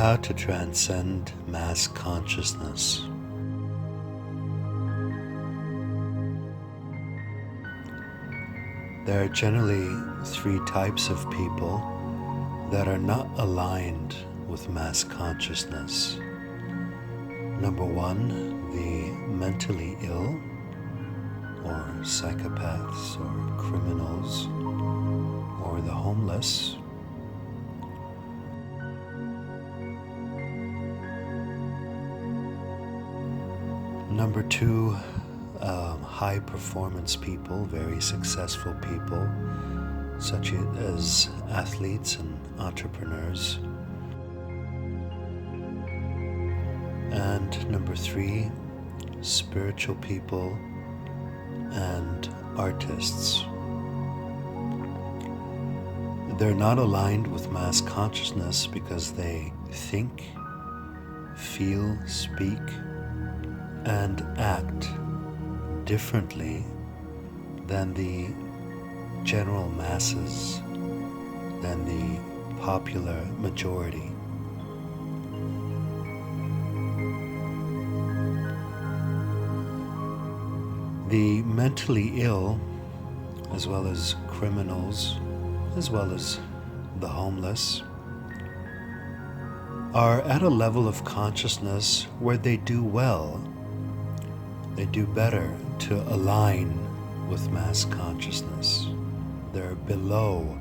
How to transcend mass consciousness. There are generally three types of people that are not aligned with mass consciousness. Number one, the mentally ill, or psychopaths, or criminals, or the homeless. Number two, high performance people, very successful people, such as athletes and entrepreneurs. And number three, spiritual people and artists. They're not aligned with mass consciousness because they think, feel, speak, and act differently than the general masses, than the popular majority. The mentally ill, as well as criminals, as well as the homeless, are at a level of consciousness where they do well. They do better to align with mass consciousness. They're below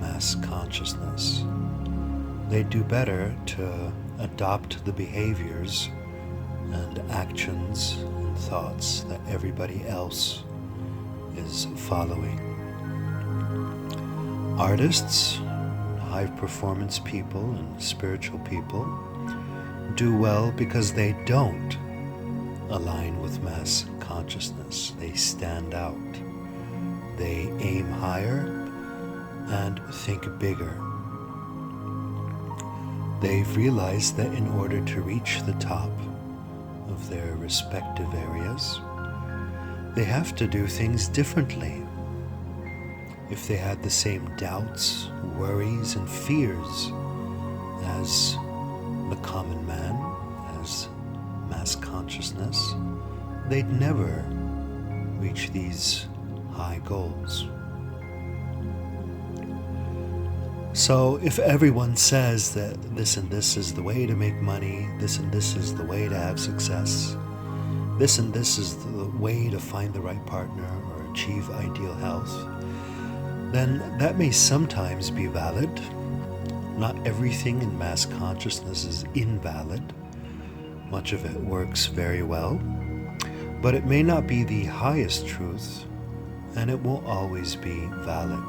mass consciousness. They do better to adopt the behaviors and actions and thoughts that everybody else is following. Artists, high performance people, and spiritual people do well because they don't align with mass consciousness. They stand out. They aim higher and think bigger. They've realized that in order to reach the top of their respective areas, they have to do things differently. If they had the same doubts, worries, and fears as the common man, as mass consciousness, they'd never reach these high goals. So if everyone says that this and this is the way to make money, this and this is the way to have success, this and this is the way to find the right partner or achieve ideal health, then that may sometimes be valid. Not everything in mass consciousness is invalid. Much of it works very well, but it may not be the highest truth, and it won't always be valid.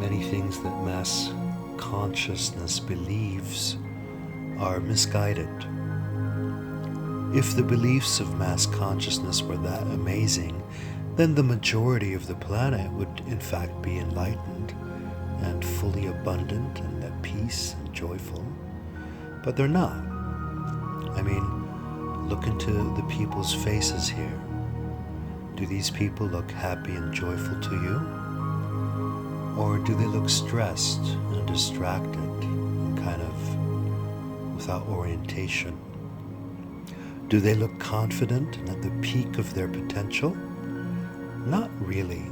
Many things that mass consciousness believes are misguided. If the beliefs of mass consciousness were that amazing, then the majority of the planet would in fact be enlightened and fully abundant and at peace and joyful. But they're not. I mean, look into the people's faces here. Do these people look happy and joyful to you? Or do they look stressed and distracted and kind of without orientation? Do they look confident and at the peak of their potential? Not really.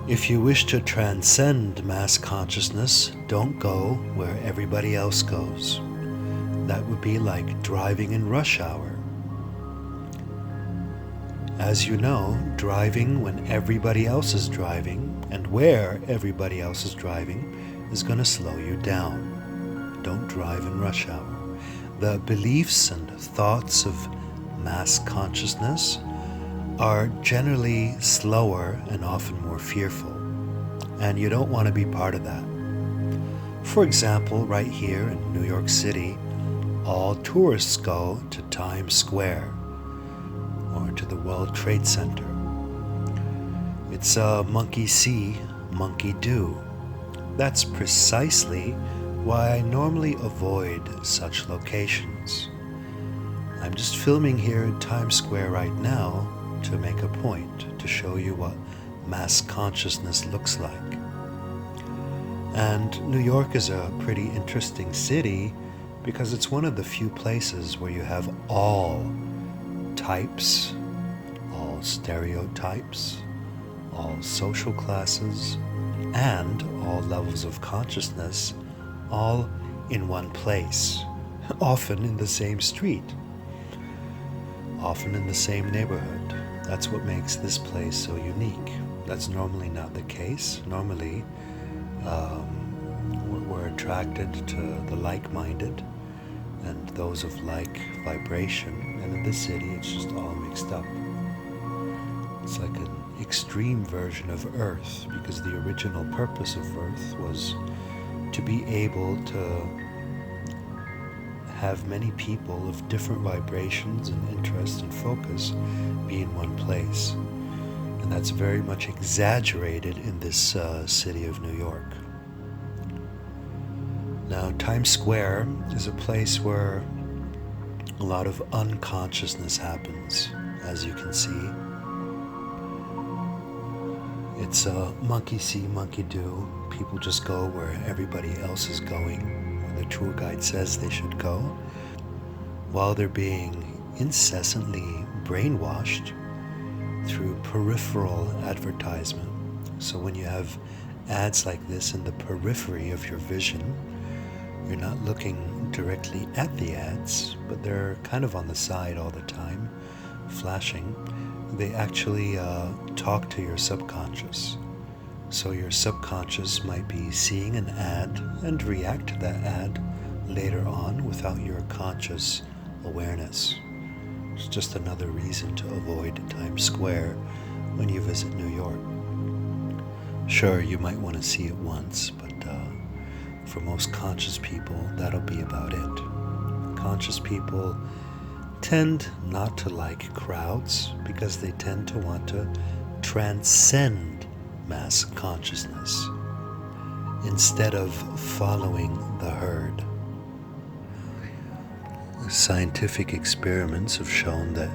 If you wish to transcend mass consciousness, don't go where everybody else goes. That would be like driving in rush hour. As you know, driving when everybody else is driving and where everybody else is driving is going to slow you down. Don't drive in rush hour. The beliefs and thoughts of mass consciousness are generally slower and often more fearful, and you don't want to be part of that. For example, right here in New York City, all tourists go to Times Square or to the World Trade Center. It's a monkey see, monkey do. That's precisely why I normally avoid such locations. I'm just filming here at Times Square right now to make a point, to show you what mass consciousness looks like. And New York is a pretty interesting city because it's one of the few places where you have all types, all stereotypes, all social classes, and all levels of consciousness, all in one place, often in the same street, often in the same neighborhood. That's what makes this place so unique. That's normally not the case. Normally, we're attracted to the like-minded and those of like vibration, and in this city it's just all mixed up. It's like an extreme version of Earth, because the original purpose of Earth was to be able to have many people of different vibrations and interests and focus be in one place. And that's very much exaggerated in this city of New York. Now, Times Square is a place where a lot of unconsciousness happens, as you can see. It's a monkey see, monkey do. People just go where everybody else is going, where the tour guide says they should go, while they're being incessantly brainwashed through peripheral advertisement. So when you have ads like this in the periphery of your vision, you're not looking directly at the ads, but they're kind of on the side all the time, flashing. They actually talk to your subconscious. So your subconscious might be seeing an ad and react to that ad later on without your conscious awareness. It's just another reason to avoid Times Square when you visit New York. Sure, you might want to see it once, but for most conscious people, that'll be about it. Conscious people tend not to like crowds because they tend to want to transcend mass consciousness instead of following the herd. Scientific experiments have shown that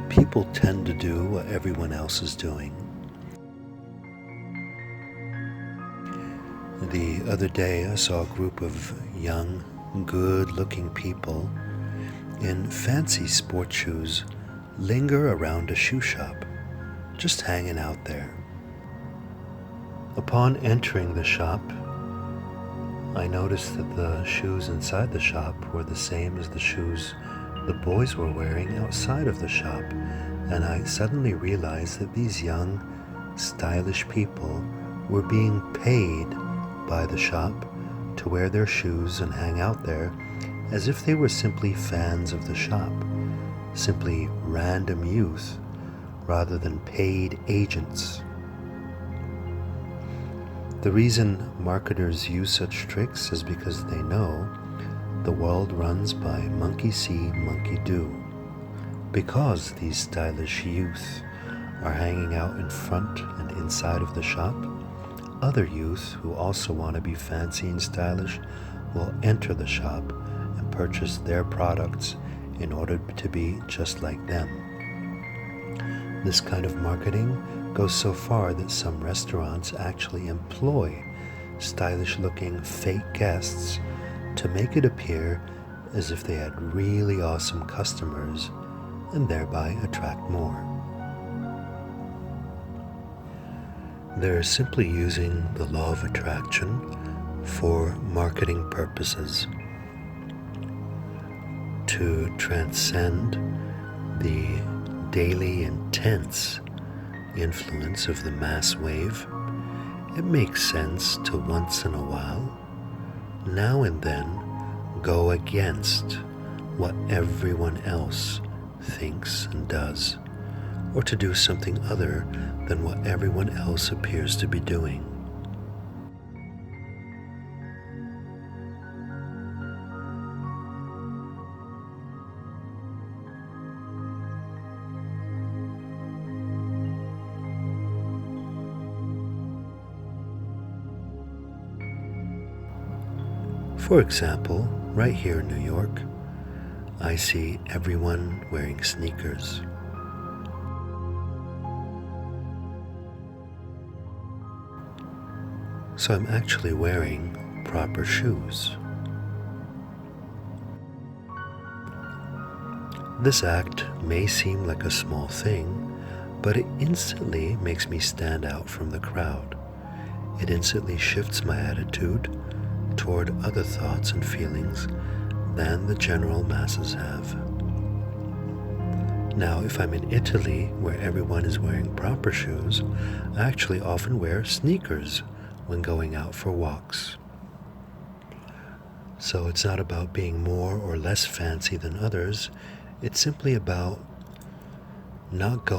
people tend to do what everyone else is doing. The other day I saw a group of young, good-looking people in fancy sport shoes linger around a shoe shop, just hanging out there. Upon entering the shop, I noticed that the shoes inside the shop were the same as the shoes the boys were wearing outside of the shop, and I suddenly realized that these young, stylish people were being paid by the shop to wear their shoes and hang out there as if they were simply fans of the shop, simply random youth rather than paid agents. The reason marketers use such tricks is because they know the world runs by monkey see, monkey do. Because these stylish youth are hanging out in front and inside of the shop, other youth who also want to be fancy and stylish will enter the shop and purchase their products in order to be just like them. This kind of marketing goes so far that some restaurants actually employ stylish-looking fake guests to make it appear as if they had really awesome customers and thereby attract more. They're simply using the law of attraction for marketing purposes to transcend the daily intense influence of the mass wave. It makes sense to once in a while, now and then, go against what everyone else thinks and does, or to do something other than what everyone else appears to be doing. For example, right here in New York, I see everyone wearing sneakers. So I'm actually wearing proper shoes. This act may seem like a small thing, but it instantly makes me stand out from the crowd. It instantly shifts my attitude toward other thoughts and feelings than the general masses have. Now, if I'm in Italy, where everyone is wearing proper shoes, I actually often wear sneakers when going out for walks. So it's not about being more or less fancy than others. It's simply about not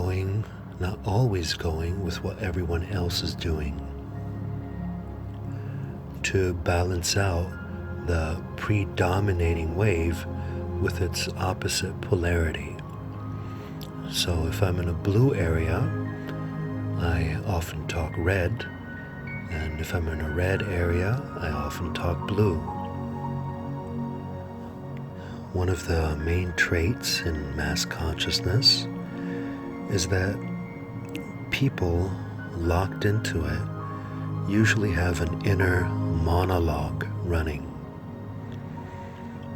always going with what everyone else is doing. To balance out the predominating wave with its opposite polarity. So if I'm in a blue area, I often talk red, and if I'm in a red area, I often talk blue. One of the main traits in mass consciousness is that people locked into it usually have an inner monologue running.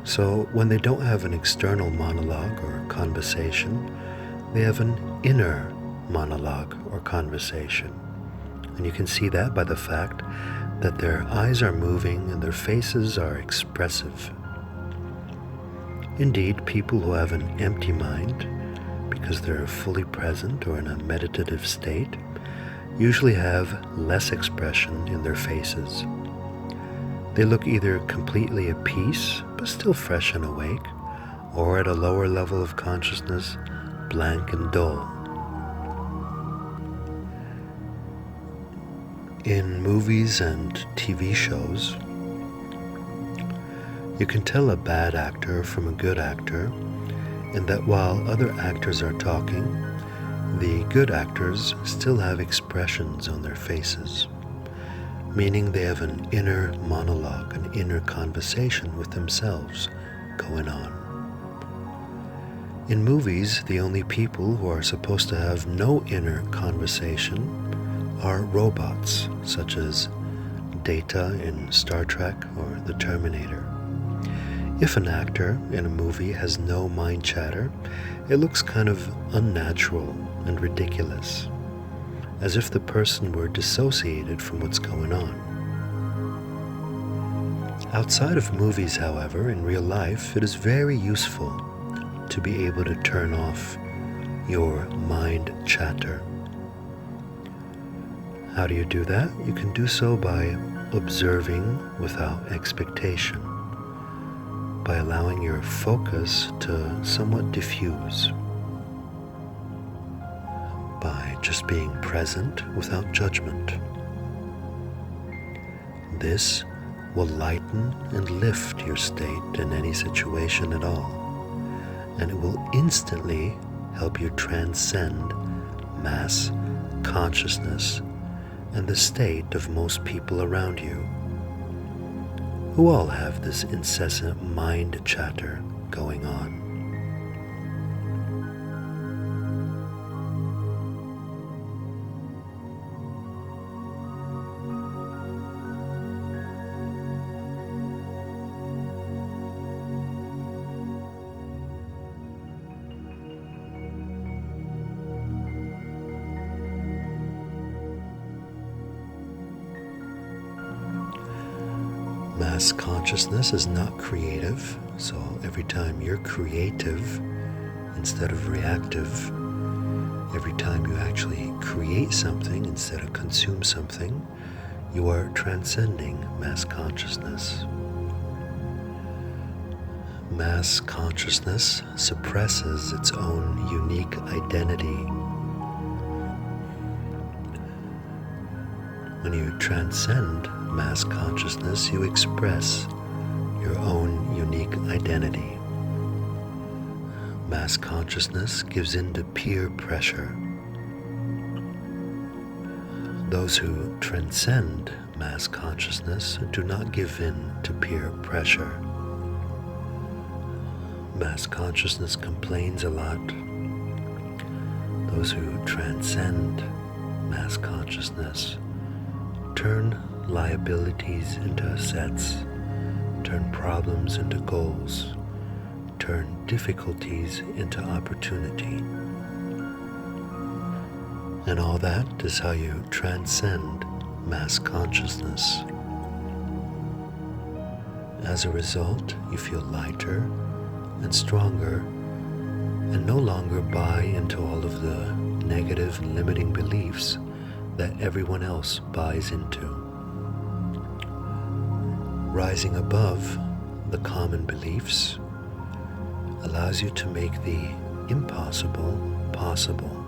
So when they don't have an external monologue or conversation, they have an inner monologue or conversation. And you can see that by the fact that their eyes are moving and their faces are expressive. Indeed, people who have an empty mind, because they're fully present or in a meditative state, usually have less expression in their faces. They look either completely at peace, but still fresh and awake, or at a lower level of consciousness, blank and dull. In movies and TV shows, you can tell a bad actor from a good actor in that while other actors are talking, the good actors still have expressions on their faces, meaning they have an inner monologue, an inner conversation with themselves going on. In movies, the only people who are supposed to have no inner conversation are robots, such as Data in Star Trek or the Terminator. If an actor in a movie has no mind chatter, it looks kind of unnatural and ridiculous, as if the person were dissociated from what's going on. Outside of movies, however, in real life, it is very useful to be able to turn off your mind chatter. How do you do that? You can do so by observing without expectation, by allowing your focus to somewhat diffuse, by just being present without judgment. This will lighten and lift your state in any situation at all, and it will instantly help you transcend mass consciousness and the state of most people around you, who all have this incessant mind chatter going on. Mass consciousness is not creative, so every time you're creative instead of reactive, every time you actually create something instead of consume something, you are transcending mass consciousness. Mass consciousness suppresses its own unique identity. When you transcend mass consciousness, you express your own unique identity. Mass consciousness gives in to peer pressure. Those who transcend mass consciousness do not give in to peer pressure. Mass consciousness complains a lot. Those who transcend mass consciousness turn liabilities into assets, turn problems into goals, turn difficulties into opportunity. And all that is how you transcend mass consciousness. As a result, you feel lighter and stronger and no longer buy into all of the negative and limiting beliefs that everyone else buys into. Rising above the common beliefs allows you to make the impossible possible.